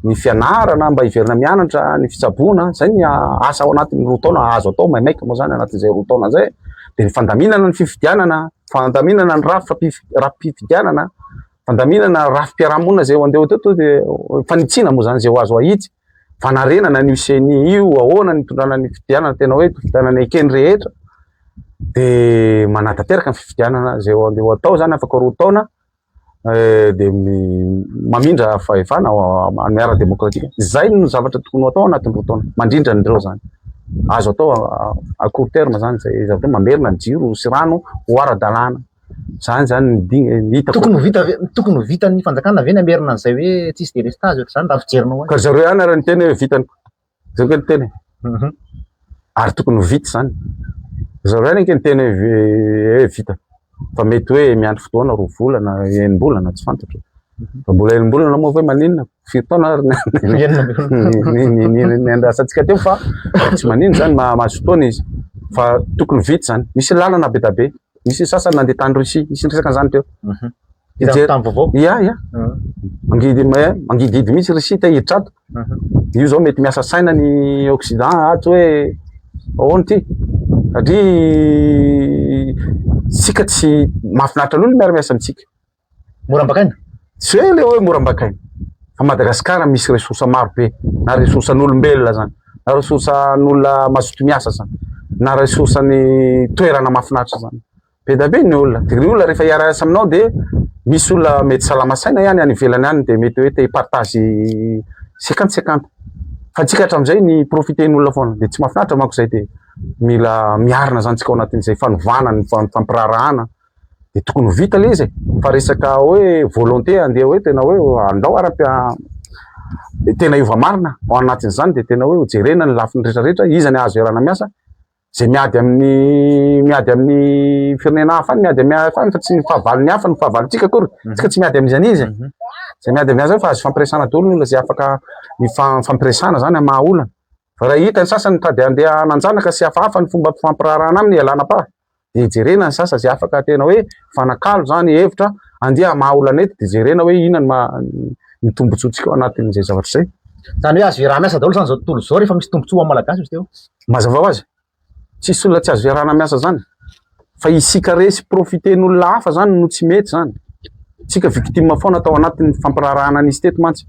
ny fianarana mba hiverina mianatra, ny fitsaboana, zay ny asa ao anatin'ny roa taona azo atao maimaika moa zany anatin'izay roa taona zay. De ny fandaminana ny fifidianana, fandaminana ny rafi-pifidianana, fandaminana rafi-piarahamonina zay andeha teto de fanitsina moa zany zay ho azo ahitsy. Fanarenana ny useni io, ahoana ny tondrana ny fifidianana tena hoe fifidianana ekeny rehetra. De manatanteraka ny fifidianana zay andeha atao zany afaka roa taona. De mamindra fahefana amin'ny ara-demokratika. Zay no zavatra tokony atao anatin'ny roa taona. Mandrindra ndreo zany. Azo atao à court terme zany zay zavatra mamerina ny jiro sy rano ho ara-dalàna. Zany ny hitako. Tokony vita ny fanjakana ve namerina an'izay hoe tsisy délestage ohatr'izany raha fijerinao. Ka zareo ihany raha ny teny hoe vitany. Zay ny teny. Ary tokony vita zany. Zareo ihany ny teny hoe vita. Fa mety hoe miandry fotoana roa volana, enim-bolana tsy fantatro. Fa mbola enim-bolana moa hoe maninona? 4 taona ny andrasantsika teo fa tsy maninona zany mahazo fotoana izy. Fa tokony vita zany. Misy lalana be da be. Misy sasany nandeha tany Russie, misy resaka an'izany teo. Vaovao. Ia. Mangididy mihitsy resita hiditra ato. Io zao mety miasa saina ny Occident ato hoe ahoana ty. Satria sika tsy mahafinaritra n'olo miara-miasa amitsika. Mora-bakaina? Tsy hoe le hoe mora-bakaina. Fa Madagasikara misy resursa maro be, na resursan'olombelona zany, na resursan'olona mazoto miasa zany, na resursan'ny toerana mahafinaritra zany. Be da be ny olona. De ny olona rehefa hiara-miasa aminao de misy olona mety salama saina ihany any ivelany any de mety hoe te hipartage 50-50. Fa antsika hatramin'izay ny profiten'olona foana de tsy mahafinaritra manko zay de mila miarina zany tsika ao anatin'izay fanovana ny fampirarahana de tokony ho vita le izy. Fa resaka hoe volonté andeha hoe tena hoe andao tena iova marina ao anatin'izany de tena hoe jerena ny lafiny rehetrarehetra, iza ny azo iarana miasa zay miady amin'ny firenena hafa, miady amin'ny hafa fa tsy ny fahavalony hafa ny fahavalontsika akory, tsika tsy miady amin'izany izy. Zay miady amin'azy fa azo fampiresana daholo ny olona zay afaka fampiresana zany amin'ny maha olana. Fa raha hita ny sasany tady andeha hananjanaka sy hafahafa ny fomba fampirarahana aminy ialana pa de jerena ny sasa zay afaka tena hoe fanakalo zany hevitra andeha maha olana eto de jerena hoe inona ny tombontsoantsika ao anatin'izay zavatra zay. Zany hoe azo iarana-miasa daholo zany zao tontolo zao rehefa misy tombontsoa amin'ny malagasy izy teo. Mazava ho azy. Tsisy olona tsy azo iarana miasa zany. Fa isika resy profiten'olona hafa zany no tsy mety zany. Tsika victime foana atao anatin'ny fampirarahana anisy teto mantsy.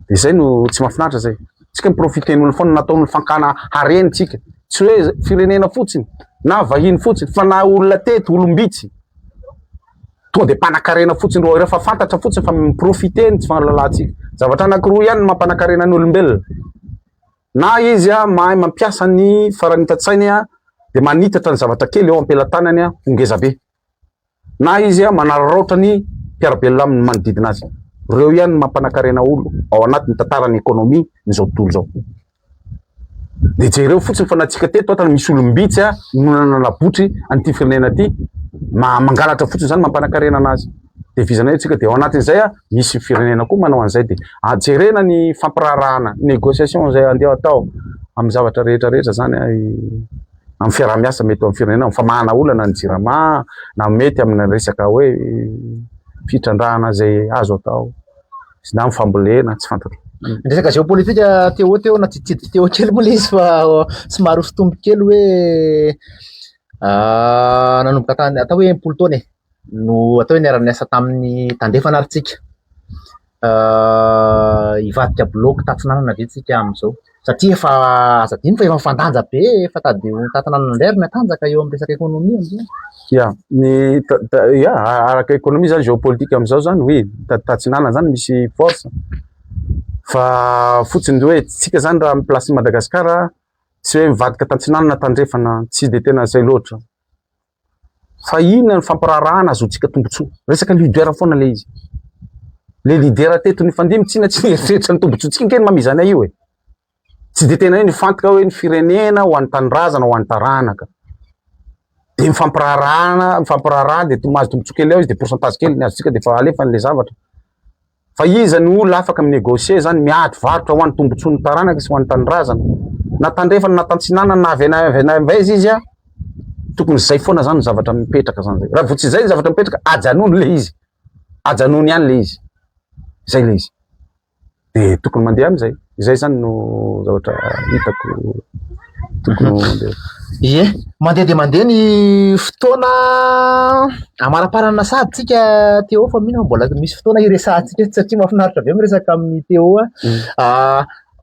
De zay no tsy mahafinaritra zay. Tsika miprofiten'olona foana nataon'ny fankana harenitsika. Tsy hoe firenena fotsiny na vahiny fotsiny fa na olona teto olombitsy. Tonga de mpanakarena fotsiny roa rehefa fantatra fotsiny fa miprofite tsy fahalalantsika. Zavatra anankiroa ihany mampanakarena ny olombelona. Na izy mahay mampiasa ny faranita-tsainy de manitatra ny zavatra kely eo ampelantanany ho ngeza be. Na izy manararaotra ny mpiarabelona aminy manodidina azy. Reo ihany mampanakarena olo ao anatin'ny tantaran'ny ekonomia n'izao tontolo zao. De jereo fotsiny fa natsika teto ohatra misy olombitsy no nanabotry an'ity firenena ty mangalatra fotsiny zany mampanakarena anazy. De vizana tsika de ao anatin'izay misy firenena koa manao an'izay de jerena ny fampirarahana négociation zay andeha atao amin'ny zavatra rehetrarehetra zany amin'ny fiaraha-miasa mety amin'ny firenena famahana olana ny jirama na mety amin'ny resaka hoe fitrandrahana zay azo atao sy na fambolena tsy fantatro. Resaka géopolitika teo na tsitsidika teo kely moa le izy fa somary hosotombo kely hoe nanomboka tany atao hoe impolo taona no atao hoe niara-niasa tamin'ny tandrefana aritsika ivadika bloc tatsinanana ve tsika amin'izao satria efa azadiny fa efa mifandanja be efa tady tatinanana indray ny atanjaka eo amin'ny resaka ekonomia amin'izao. Araka ekonomia zany géopolitika amin'izao zany oui tatsinana zany misy force fa fotsiny hoe tsika zany raha amin'ny place Madagasikara tsy hoe mivadika tatsinanana tandrefana tsy de tena zay loatra. Fa inona ny fampirarahana azotsika tombontsoa resaka lidera foana le izy. Le lidera teto ny fandimy tsy eritreritra ny tombontsoantsika kely mamizana io e. Tsy de tena hoe nifantoka hoe ny firenena ho an'ny tanindrazana ho an'ny taranaka. De mifampirarahana de mahazo tombontsoa kely ao izy de pourcentage kely ny azotsika de fa alefany le zavatra. Fa iza ny olona afaka minégocier zany miady varotra ho an'ny tombontsoan'ny taranaka sy ho an'ny tanindrazana. Na tandrefana na tantsinana na avy izy tokony zay foana zany zavatra mipetraka zany zay. Raha vao tsy zay zavatra mipetraka ajanono le izy. Ajanono ihany le izy. Zay le izy. De tokony mandeha am'izay. Zay zany no zavatra hitako tokony mandeha. Ie, mandeha de mandeha ny fotoana amaraparana sady tsika teo fa mino mbola misy fotoana iresahantsika satria mahafinaritra be miresaka amin'ny teo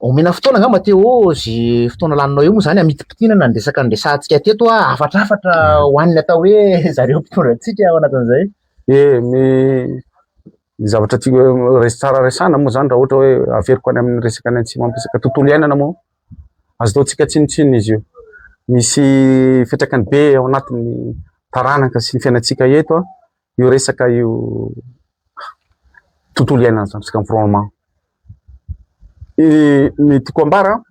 omena fotoana angamba teo zy fotoana laninao eo moa zany amiti-pitinana ny resaka nresantsika teto afatrafatra ho an'ny atao hoe zareo mpitondrantsika ao anatin'izay. Ny zavatra tsy tsara resana moa zany raha ohatra hoe averiko any amin'ny resaka ny tsy mampisaka tontolo iainana moa azo ataontsika tsinotsinona izy io. Misy fiantraikany be ao anatin'ny taranaka sy ny fiainantsika eto io resaka io tontolo iainana zany resaka environnement. Ny tiako ambara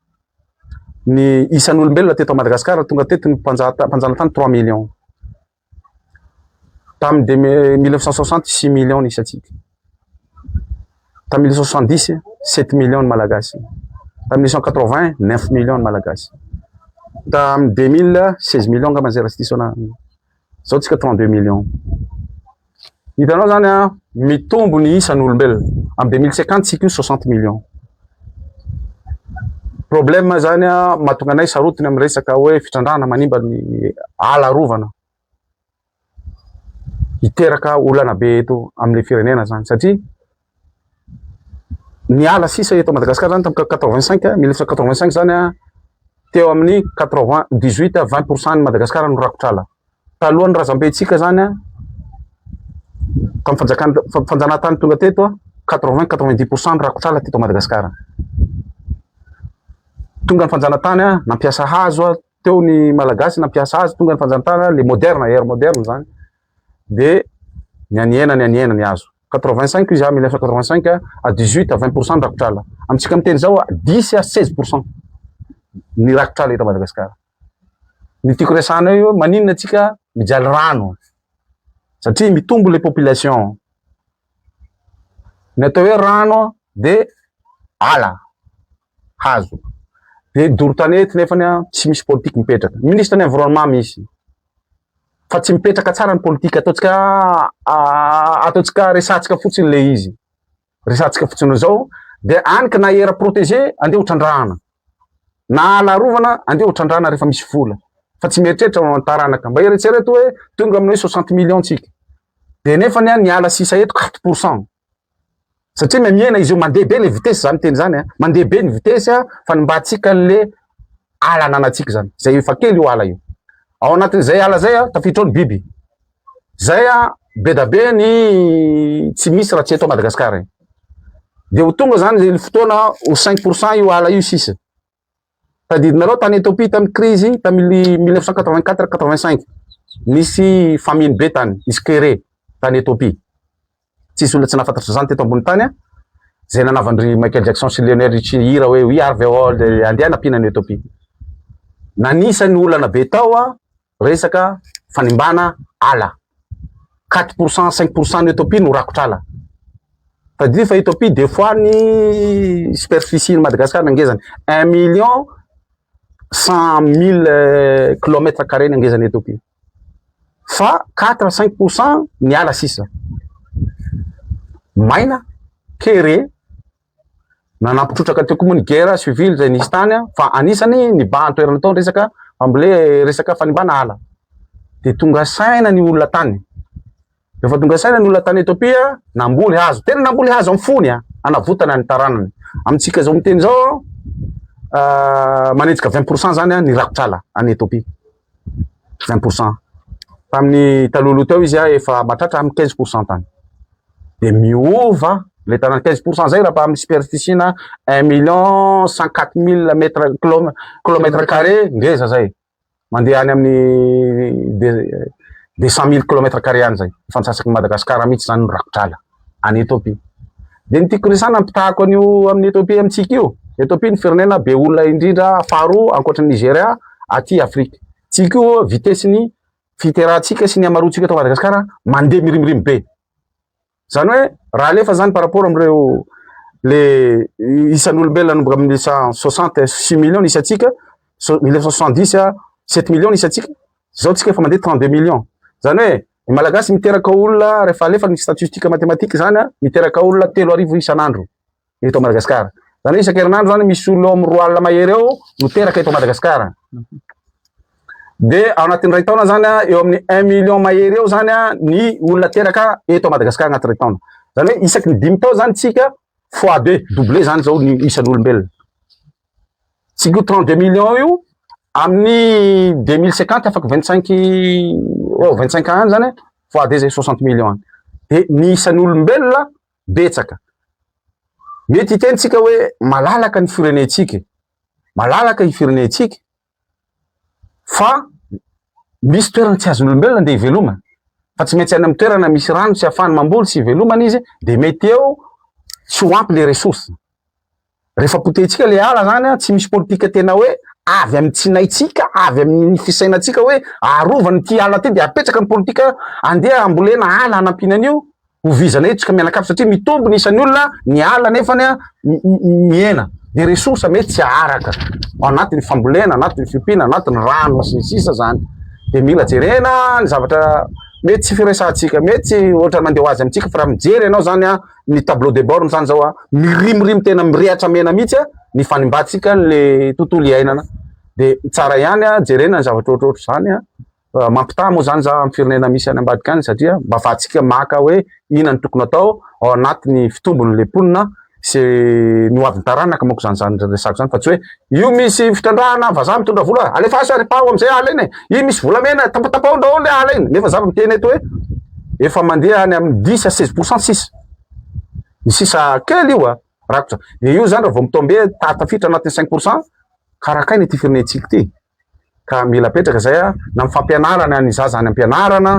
ny isan'olombelona teto Madagasikara tonga teto ny mpanjana tany 3 millions. Tamin'ny 1960 6 millions ny isatsika. Tamin'ny 1970 7 millions ny malagasy. Tamin'ny 1980 9 millions ny malagasy. Tamin'ny 2000 16 millions ngamba zay raha tsy diso anazy. Zao tsika 32 millions. Hitanao zany mitombo ny isan'olombelona am 2050 tsika io 60 millions. Problème zany mahatonga anay sarotiny amin'ny resaka hoe fitrandrana manimba ny ala rovana hiteraka olana be eto amin'ny firenena zany satria ny ala sisa eto Madagasikara zany tamin'ny 85 1985 zany teo amin'ny 18 à 20% ny Madagasikara no rakotr'ala. Talohan'ny razambentsika zany tamin'ny fanjanahantany tonga teto 80-90% ny rakotr'ala teto Madagasikara. Tonga ny fanjanahantany nampiasa hazo teo ny malagasy nampiasa hazo tonga ny fanjanahantany le moderne ère moderne zany de nianiena ny hazo 85 izy 1985 à 18 à 20% de rakotr'ala. Amitsika miteny zao 10 à 16% ny rakotr'ala eto Madagasikara. Ny tiako resana io maninona atsika mijaly rano satria mitombo le population. Ny atao hoe rano de ala hazo de doro-tanety nefany tsy misy politique mipetraka. Ministre ny environnement misy fa tsy mipetraka tsara ny politique ataotsika resatsika fotsiny le izy resatsika fotsiny zao de anika na era protégé andeha hotrandrahana na ala rovana andeha hotrandrahana rehefa misy vola fa tsy mieritreritra ny taranaka mba eritsereto hoe tonga amin'ny 60 millions tsika de nefany ny ala sisa eto 4% satria miena izy io mandeha be le vitesse zany teny zany mandeha be ny vitesse fa nimbatsika le ala ananatsika zany zay efa kely io ala io. Ao anatin' zay ala zay tafiditra ao ny biby zay be da be ny tsy misy raha tsy eto Madagasikara de ho tonga zany le fotoana ho 5% io ala io sisa. Tadidinareo tany Ethiopie tamin'ny crise tamin'ny 1984-85 nisy famine be tany izy kere tany Ethiopie. Tsisy olona tsy nahafantatry zany teto ambony tany zay nanavandry Michael Jackson sy Lionel Richie hira hoe we are the world andeha nampina ny Ethiopie. Nanisany olana be tao resaka fanimbana ala 4% 5% ny Ethiopie no rakotr'ala. Tadidi fa Ethiopie des fois ny superficie ny Madagasikara nangezany 1,100,000 km² nangezany Ethiopie fa 4 à 5% ny ala sisa maina kere nanampitrotraka teo koa moa ny guerre civile zay nisy tany fa anisany ny bahantoerana tao resaka ambole resaka fanimbana ala de tonga saina ny olona tany rehefa tonga saina ny olona tany Ethiopia namboly hazo tena namboly hazo amin'ny fony anavotana ny taranany amitsika zao miteny zao manenjika 20% zany ny rakotr'ala any Ethiopie 20% tamin'ny talolo teo izy efa matratra amin'ny 15% tany de miova le tanany 15% zay raha amin'ny superficie 1,104,000 km² ngeza zay mandeha any amin'ny de 100,000 km² any zay fantsasaka Madagasikara mihitsy zany ny rakotr'ala any Ethiopie. De ny tiako resana ampitahako an'io amin'ny Ethiopie amitsika io Ethiopie ny firenena be olona indrindra faharoa ankoatry Nigeria aty Afrika. Tsika io vitesse-ny fiterahantsika sy ny amaroantsika eto Madagasikara mandeha mirimirimy be. Zany hoe raha alefa zany par rapport am'ireo le isan'olombelona nanomboka amin'ny 1966 millions nisy atsika 1970 7 millions nisy atsika zao tsika efa mandeha 32 millions. Zany hoe ny malagasy miteraka olona rehefa alefa ny statistique mathématique zany miteraka olona 3,000 isan'andro eto Madagasikara. Zany hoe isan-kerinandro zany misy olona amin'ny 2 alina mahery eo no teraka eto Madagasikara. De ao anatin'ny ray taona zany eo amin'ny 1 million mahery eo zany ny olona teraka eto Madagasikara anaty ray taona. Zany hoe isaky ny 5 tao zany tsika x2 doublé zany zao ny isan'olombelona. Tsika 32 millions io amin'ny 2050 afaka 25 ans zany x2 zay 60 millions. De ny isan'olombelona betsaka. Mety hitentsika hoe malalaka ny firenentsika. Malalaka ny firenentsika. Fa misy toerana tsy azon'olombelona andeha hivelomana. Fa tsy maintsy any amin'ny toerana misy rano tsy ahafahany mamboly sy hivelomana izy de mety eo tsy ho ampy le ressources. Rehefa potehintsika le ala zany tsy misy politika tena hoe avy amin'ny tsinaitsika, avy amin'ny fisainatsika hoe arovany ty ala ty de apetraka ny politika andeha ambolena ala anampina an'io ho vizana etsika mianakavy satria mitombo ny isan'ny olona ny ala nefany miena. De ressources mety tsy aharaka ao anatin'ny fambolena, anatin'ny fiompiana, anatin'ny rano sy ny sisa zany. De mila jerena ny zavatra mety tsy firesantsika, mety ohatra mandeha ho azy amintsika fa raha mijery ianao zany a ny tableau de bord zany zao a mirimorimy tena mirehatra mena mihitsy a ny fanimbatsika le tontolo iainana de tsara ihany a jerena ny zavatra ohatrohatro zany a mampita moa zany za amin'ny firenena misy any ambadika any satria mba afahantsika maka hoe inona ny tokony atao ao anatin'ny fitombony le mponina sy noavy taranaka manko zany resako zany fa tsy hoe io misy fitrandrahana vazaha mitondra vola alefaso ary pao amizay ala iny io misy volamena tapatapao daholo le ala iny nefa zava miteny eto hoe efa mandeha any amin'ny 10 à 16% sisa ny sisa kely io a rakotra de io zany raha vao mitombe tafiditra anatin'ny 5% karakainy ty firenentsika ty ka mila petraka zay a na ny fampianarana ny zaza any ampianarana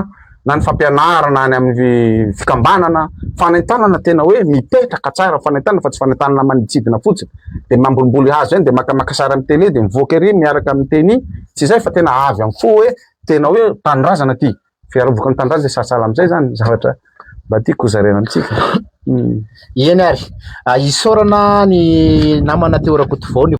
na ny fampianarana any amin'ny fikambanana fanentanana tena hoe mipetraka tsara fanentanana fa tsy fanentanana manitsidina fotsiny de mambolimboly hazo eny de makamaka sara amin'ny tele de mivoaka ery miaraka amin'ny teny tsy zay fa tena avy amin'ny fo hoe tena hoe tanindrazana ty fiarovaka ny tanindrazana sasala amizay zany zavatra mba tiako zarena amitsika eny ary isaorana ny namana teo Rakotovao